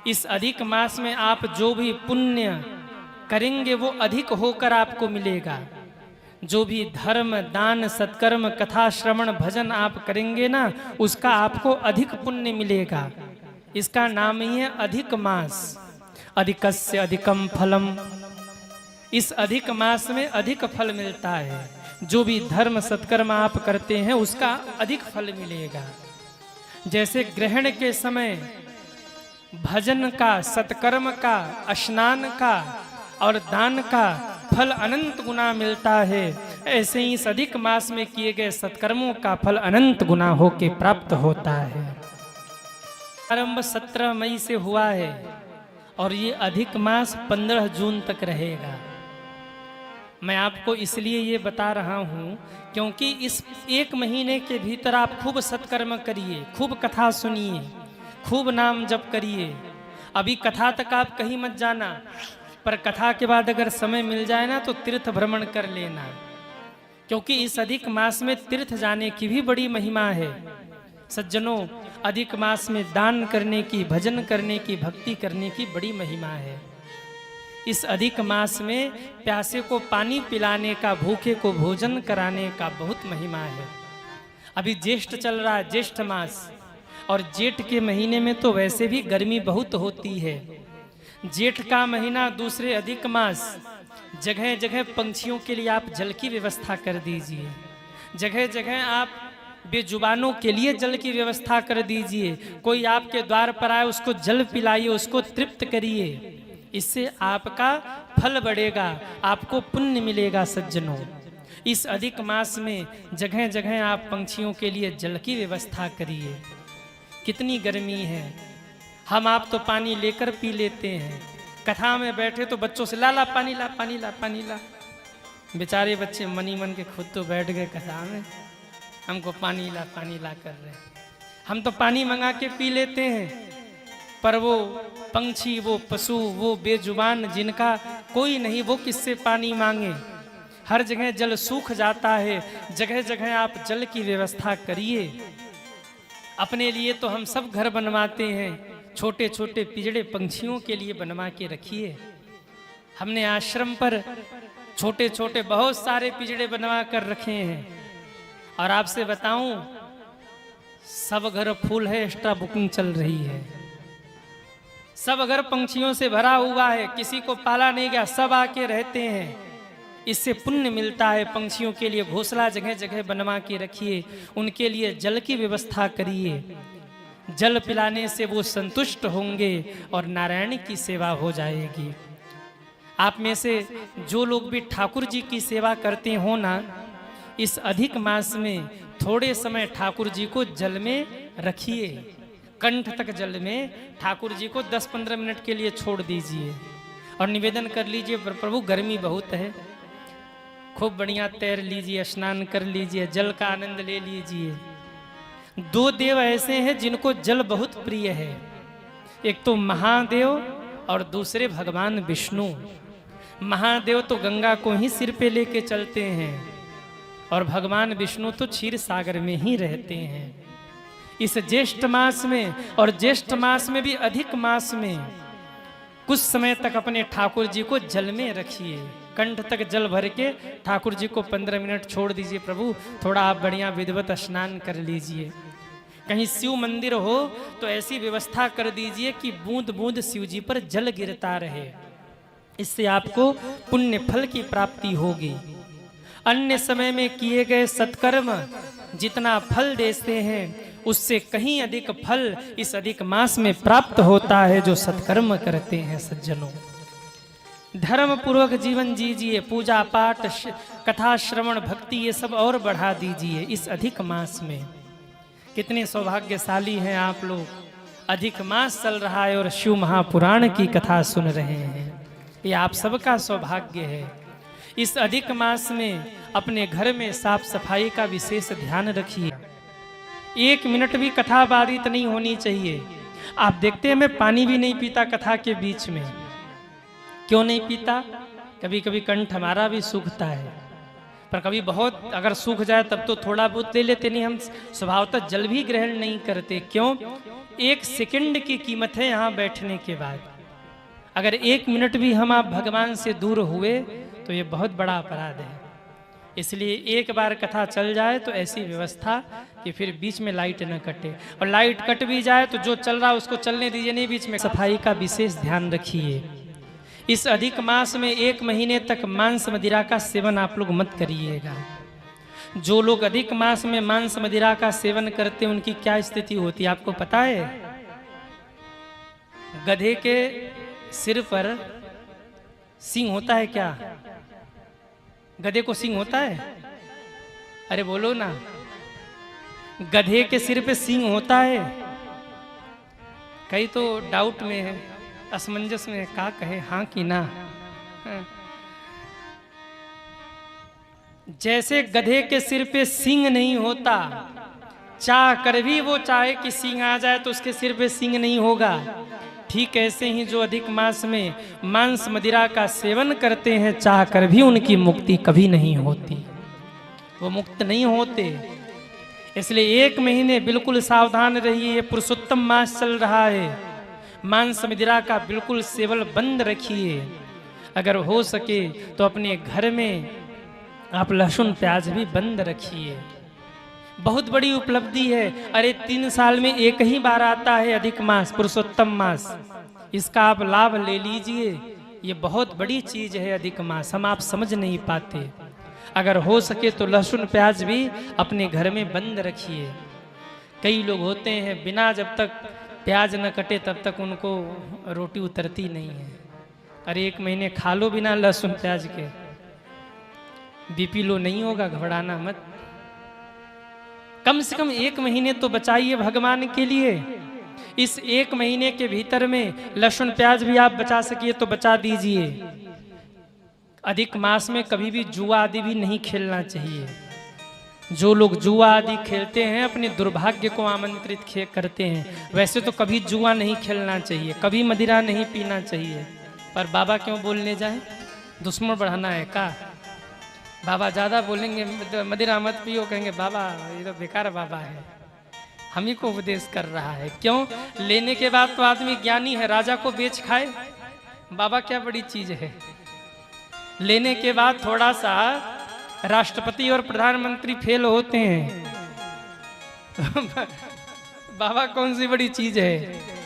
इस अधिक मास में आप जो भी पुण्य करेंगे वो अधिक होकर आपको मिलेगा। जो भी धर्म दान सत्कर्म कथा श्रवण भजन आप करेंगे ना, उसका आपको अधिक पुण्य मिलेगा। इसका नाम ही है अधिक मास। अधिकस्य अधिकम फलम। इस अधिक मास में अधिक फल मिलता है। जो भी धर्म सत्कर्म आप करते हैं उसका अधिक फल मिलेगा। जैसे ग्रहण के समय भजन का, सत्कर्म का, स्नान का और दान का फल अनंत गुना मिलता है, ऐसे ही इस अधिक मास में किए गए सत्कर्मों का फल अनंत गुना होके प्राप्त होता है। आरंभ 17 मई से हुआ है और ये अधिक मास 15 जून तक रहेगा। मैं आपको इसलिए ये बता रहा हूँ क्योंकि इस एक महीने के भीतर आप खूब सत्कर्म करिए, खूब कथा सुनिए, खूब नाम जप करिए। अभी कथा तक आप कहीं मत जाना, पर कथा के बाद अगर समय मिल जाए ना तो तीर्थ भ्रमण कर लेना, क्योंकि इस अधिक मास में तीर्थ जाने की भी बड़ी महिमा है। सज्जनों, अधिक मास में दान करने की, भजन करने की, भक्ति करने की बड़ी महिमा है। इस अधिक मास में प्यासे को पानी पिलाने का, भूखे को भोजन कराने का बहुत महिमा है। अभी ज्येष्ठ चल रहा है, ज्येष्ठ मास, और जेठ के महीने में तो वैसे भी गर्मी बहुत होती है। जेठ का महीना, दूसरे अधिक मास, जगह जगह पंछियों के लिए आप जल की व्यवस्था कर दीजिए। जगह जगह आप बेजुबानों के लिए जल की व्यवस्था कर दीजिए। कोई आपके द्वार पर आए उसको जल पिलाइए, उसको तृप्त करिए। इससे आपका फल बढ़ेगा, आपको पुण्य मिलेगा। सज्जनों, इस अधिक मास में जगह जगह आप पंछियों के लिए जल की व्यवस्था करिए। कितनी गर्मी है, हम आप तो पानी लेकर पी लेते हैं। कथा में बैठे तो बच्चों से ला ला पानी ला, पानी ला, पानी ला। बेचारे बच्चे मनी मन के खुद तो बैठ गए कथा में, हमको पानी ला कर रहे। हम तो पानी मंगा के पी लेते हैं, पर वो पंछी, वो पशु, वो बेजुबान जिनका कोई नहीं, वो किससे पानी मांगे। हर जगह जल सूख जाता है। जगह जगह आप जल की व्यवस्था करिए। अपने लिए तो हम सब घर बनवाते हैं, छोटे छोटे पिजड़े पंछियों के लिए बनवा के रखिए। हमने आश्रम पर छोटे छोटे बहुत सारे पिजड़े बनवा कर रखे हैं। और आपसे बताऊं, सब घर फुल है, एक्स्ट्रा बुकिंग चल रही है। सब घर पंछियों से भरा हुआ है, किसी को पाला नहीं गया, सब आके रहते हैं। इससे पुण्य मिलता है। पंछियों के लिए घोंसला जगह जगह बनवा के रखिए, उनके लिए जल की व्यवस्था करिए। जल पिलाने से वो संतुष्ट होंगे और नारायण की सेवा हो जाएगी। आप में से जो लोग भी ठाकुर जी की सेवा करते हो ना, इस अधिक मास में थोड़े समय ठाकुर जी को जल में रखिए। कंठ तक जल में ठाकुर जी को 10-15 मिनट के लिए छोड़ दीजिए और निवेदन कर लीजिए, प्रभु गर्मी बहुत है, खूब बढ़िया तैर लीजिए, स्नान कर लीजिए, जल का आनंद ले लीजिए। 2 देव ऐसे हैं जिनको जल बहुत प्रिय है। एक तो महादेव और दूसरे भगवान विष्णु। महादेव तो गंगा को ही सिर पे लेके चलते हैं और भगवान विष्णु तो क्षीर सागर में ही रहते हैं। इस ज्येष्ठ मास में, और ज्येष्ठ मास में भी अधिक मास में, कुछ समय तक अपने ठाकुर जी को जल में रखिए। कंठ तक जल भर के ठाकुर जी को 15 मिनट छोड़ दीजिए। प्रभु थोड़ा आप बढ़िया विधिवत स्नान कर लीजिए। कहीं शिव मंदिर हो तो ऐसी व्यवस्था कर दीजिए कि बूंद बूंद शिव जी पर जल गिरता रहे। इससे आपको पुण्य फल की प्राप्ति होगी। अन्य समय में किए गए सत्कर्म जितना फल देते हैं उससे कहीं अधिक फल इस अधिक मास में प्राप्त होता है जो सत्कर्म करते हैं। सज्जनों, धर्म पूर्वक जीवन जीजिए, पूजा पाठ कथा श्रवण भक्ति ये सब और बढ़ा दीजिए इस अधिक मास में। कितने सौभाग्यशाली हैं आप लोग। अधिक मास चल रहा है और शिव महापुराण की कथा सुन रहे हैं, ये आप सबका सौभाग्य है। इस अधिक मास में अपने घर में साफ सफाई का विशेष ध्यान रखिए। 1 मिनट भी कथा बाधित नहीं होनी चाहिए। आप देखते हैं मैं पानी भी नहीं पीता कथा के बीच में। क्यों नहीं पीता? कभी कभी कंठ हमारा भी सूखता है, पर कभी बहुत अगर सूख जाए तब तो थोड़ा बहुत ले लेते, नहीं हम स्वभावतः जल भी ग्रहण नहीं करते। क्यों? 1 सेकंड की कीमत है यहाँ बैठने के बाद। अगर 1 मिनट भी हम आप भगवान से दूर हुए तो ये बहुत बड़ा अपराध है। इसलिए एक बार कथा चल जाए तो ऐसी व्यवस्था कि फिर बीच में लाइट न कटे, और लाइट कट भी जाए तो जो चल रहा है उसको चलने दीजिए, नहीं बीच में। सफाई का विशेष ध्यान रखिए। इस अधिक मास में 1 महीने तक मांस मदिरा का सेवन आप लोग मत करिएगा। जो लोग अधिक मास में मांस मदिरा का सेवन करते हैं उनकी क्या स्थिति होती है आपको पता है? गधे के सिर पर सींग होता है क्या? गधे को सींग होता है? अरे बोलो ना, गधे के सिर पे सींग होता है? कई तो डाउट में है, असमंजस में, का कहे हाँ कि ना। जैसे गधे के सिर पे सींग नहीं होता, चाह कर भी वो चाहे कि सींग आ जाए तो उसके सिर पे सींग नहीं होगा, ठीक ऐसे ही जो अधिक मास में मांस मदिरा का सेवन करते हैं चाह कर भी उनकी मुक्ति कभी नहीं होती, वो मुक्त नहीं होते। इसलिए 1 महीने बिल्कुल सावधान रहिए। ये पुरुषोत्तम मास चल रहा है, मांस मदिरा का बिल्कुल सेवन बंद रखिए। अगर हो सके तो अपने घर में आप लहसुन प्याज भी बंद रखिए। बहुत बड़ी उपलब्धि है। अरे 3 साल में 1 ही बार आता है अधिक मास, पुरुषोत्तम मास, इसका आप लाभ ले लीजिए। ये बहुत बड़ी चीज है अधिक मास, हम आप समझ नहीं पाते। अगर हो सके तो लहसुन प्याज भी अपने घर में बंद रखिए। कई लोग होते हैं बिना जब तक प्याज न कटे तब तक उनको रोटी उतरती नहीं है। अरे 1 महीने खा लो बिना लहसुन प्याज के, बीपी लो नहीं होगा, घबराना मत। कम से कम 1 महीने तो बचाइए भगवान के लिए। इस 1 महीने के भीतर में लहसुन प्याज भी आप बचा सकिए तो बचा दीजिए। अधिक मास में कभी भी जुआ आदि भी नहीं खेलना चाहिए। जो लोग जुआ आदि खेलते हैं अपने दुर्भाग्य को आमंत्रित करते हैं। वैसे तो कभी जुआ नहीं खेलना चाहिए, कभी मदिरा नहीं पीना चाहिए, पर बाबा क्यों बोलने जाए? दुश्मन बढ़ाना है का? बाबा ज़्यादा बोलेंगे मदिरा मत पियो, कहेंगे बाबा ये तो बेकार बाबा है, हम ही को उपदेश कर रहा है। क्यों? लेने के बाद तो आदमी ज्ञानी है, राजा को बेच खाए, बाबा क्या बड़ी चीज है। लेने के बाद थोड़ा सा राष्ट्रपति और प्रधानमंत्री फेल होते हैं बाबा कौन सी बड़ी चीज है।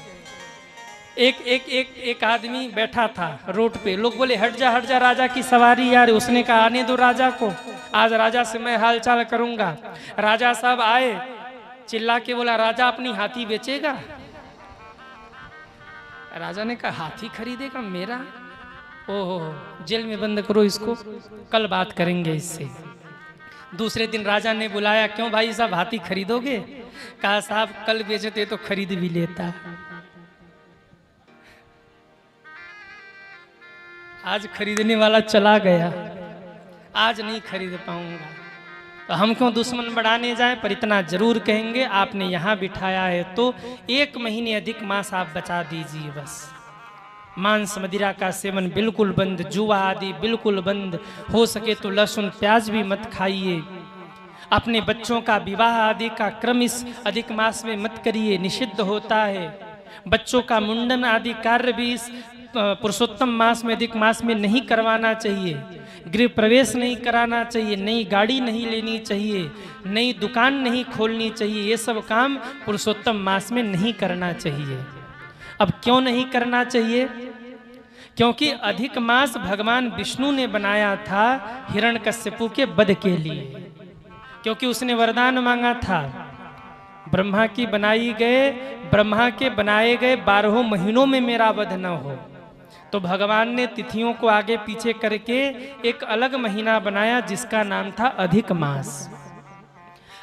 एक आदमी बैठा था रोड पे, लोग बोले हट जा राजा की सवारी यार। उसने कहा आने दो राजा को, आज राजा से मैं हालचाल करूंगा। राजा साहब आए, चिल्ला के बोला राजा अपनी हाथी बेचेगा? राजा ने कहा हाथी खरीदेगा मेरा? ओहो, जेल में बंद करो इसको, कल बात करेंगे इससे। दूसरे दिन राजा ने बुलाया, क्यों भाई साहब हाथी खरीदोगे? कहा साहब कल बेचते तो खरीद भी लेता, आज खरीदने वाला चला गया, आज नहीं खरीद पाऊंगा। तो हम क्यों दुश्मन बढ़ाने जाएं? पर इतना जरूर कहेंगे आपने यहाँ बिठाया है तो 1 महीने अधिक मास आप बचा दीजिए बस। मांस मदिरा का सेवन बिल्कुल बंद, जुआ आदि बिल्कुल बंद, हो सके तो लहसुन प्याज भी मत खाइए। अपने बच्चों का विवाह आदि का क्रम इस अधिक मास में मत करिए, निषिद्ध होता है। बच्चों का मुंडन आदि कार्य भी इस पुरुषोत्तम मास में अधिक मास में नहीं करवाना चाहिए। गृह प्रवेश नहीं कराना चाहिए, नई गाड़ी नहीं लेनी चाहिए, नई दुकान नहीं खोलनी चाहिए। ये सब काम पुरुषोत्तम मास में नहीं करना चाहिए। अब क्यों नहीं करना चाहिए? क्योंकि अधिक मास भगवान विष्णु ने बनाया था हिरण्यकश्यपु के वध के लिए, क्योंकि उसने वरदान मांगा था ब्रह्मा के बनाए गए 12 महीनों में मेरा वध न हो। तो भगवान ने तिथियों को आगे पीछे करके एक अलग महीना बनाया जिसका नाम था अधिक मास।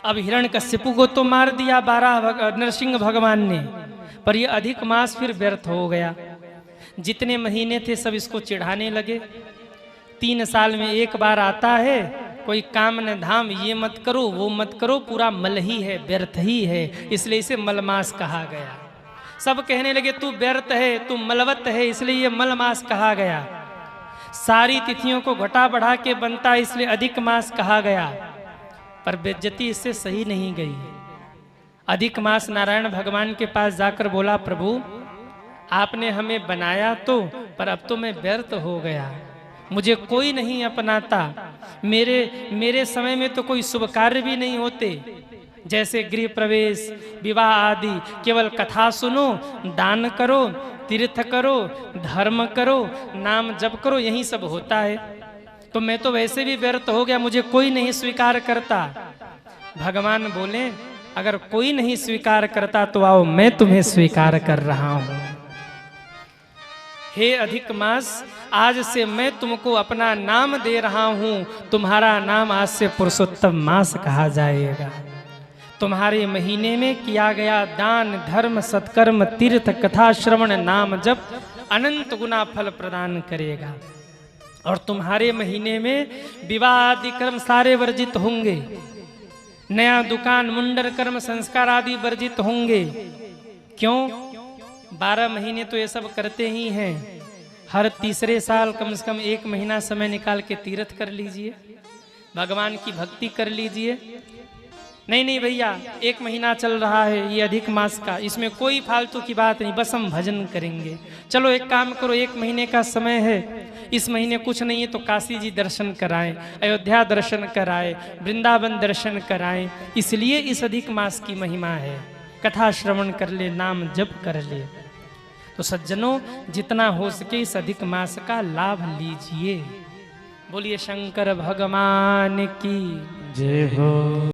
अब हिरण्यकश्यपु को तो मार दिया 12 नरसिंह भगवान ने, पर ये अधिक मास फिर व्यर्थ हो गया। जितने महीने थे सब इसको चिढ़ाने लगे। 3 साल में 1 बार आता है, कोई काम न धाम, ये मत करो वो मत करो, पूरा मल ही है, व्यर्थ ही है, इसलिए इसे मलमास कहा गया। सब कहने लगे तू व्यर्थ है, तू मलवत है, इसलिए ये मलमास कहा गया। सारी तिथियों को घटा बढ़ा के बनता है, इसलिए अधिक मास कहा गया। पर बेइज्जती इससे सही नहीं गई। अधिक मास नारायण भगवान के पास जाकर बोला, प्रभु आपने हमें बनाया तो, पर अब तो मैं व्यर्थ हो गया, मुझे कोई नहीं अपनाता। मेरे समय में तो कोई शुभ कार्य भी नहीं होते, जैसे गृह प्रवेश, विवाह आदि। केवल कथा सुनो, दान करो, तीर्थ करो, धर्म करो, नाम जप करो, यही सब होता है। तो मैं तो वैसे भी व्यर्थ हो गया, मुझे कोई नहीं स्वीकार करता। भगवान बोले, अगर कोई नहीं स्वीकार करता तो आओ, मैं तुम्हें स्वीकार कर रहा हूं। हे अधिक मास, आज से मैं तुमको अपना नाम दे रहा हूं। तुम्हारा नाम आज से पुरुषोत्तम मास कहा जाएगा। तुम्हारे महीने में किया गया दान, धर्म, सत्कर्म, तीर्थ, कथा श्रवण, नाम जप अनंत गुना फल प्रदान करेगा। और तुम्हारे महीने में विवाह आदि कर्म सारे वर्जित होंगे। नया दुकान, मुंडन कर्म, संस्कार आदि वर्जित होंगे। क्यों? 12 महीने तो ये सब करते ही हैं। हर तीसरे साल कम से कम 1 महीना समय निकाल के तीर्थ कर लीजिए, भगवान की भक्ति कर लीजिए। नहीं भैया, 1 महीना चल रहा है ये अधिक मास का, इसमें कोई फालतू की बात नहीं, बस हम भजन करेंगे। चलो एक काम करो, 1 महीने का समय है, इस महीने कुछ नहीं है तो काशी जी दर्शन कराएं, अयोध्या दर्शन कराएं, वृंदावन दर्शन कराएं। इसलिए इस अधिक मास की महिमा है। कथा श्रवण कर ले, नाम जप कर ले। तो सज्जनों, जितना हो सके इस अधिक मास का लाभ लीजिए। बोलिए शंकर भगवान की जय हो।